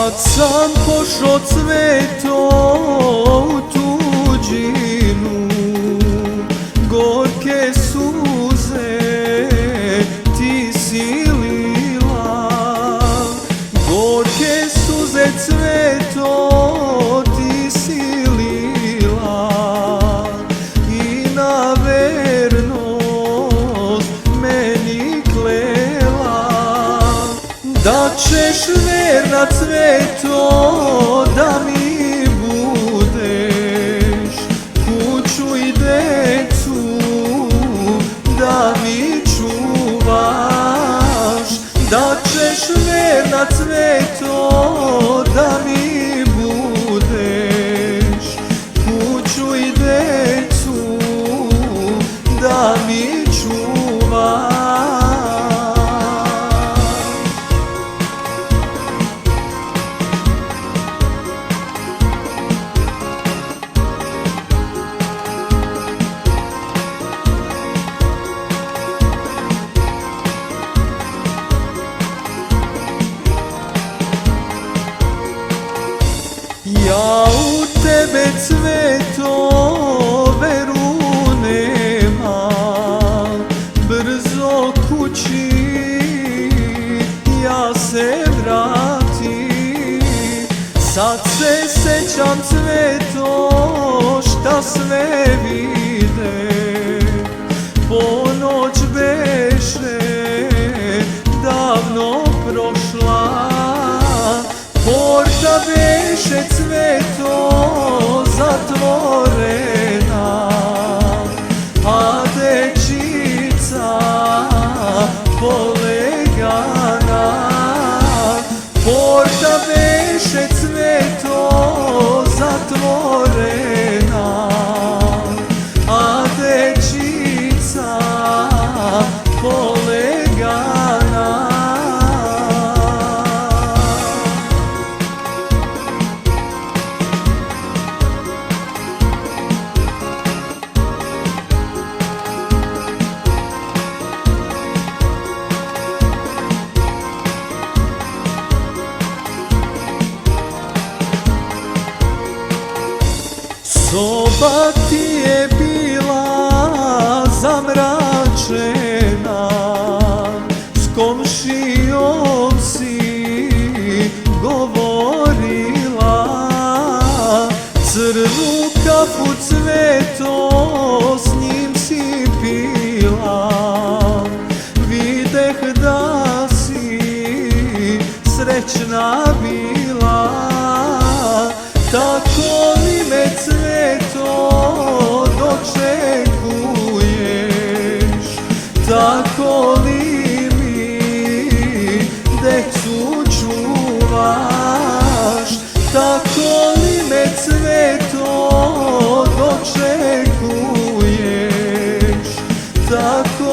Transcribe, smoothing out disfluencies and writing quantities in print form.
Kad sam pošao cveto u tuđinu, gorke suze ti si lila. Gorke suze cveto ti si lila i na vernost meni klela. Da ćeš verna cveto, da mi budeš kuću i decu, da mi čuvaš. Da ćeš verna cveto, da mi budeš kuću i decu, da mi čuvaš. Ja u tebe cveto veru nemam, brzo kući ja se vratim. Sad se sećam cveto šta sve vide, ponoć beše davno prošla. Porta beše cveto zatvorena, a dečica polegana. Porta beše cveto zatvorena, a dečica polegana. Soba ti je bila zamračena, s komšijom si govorila. Crnu kafu cveto s njim si pila, videh da si srećna bila. Tako li me cveto dočekuješ, tako li mi decu čuvaš. Tako li me cveto dočekuješ, tako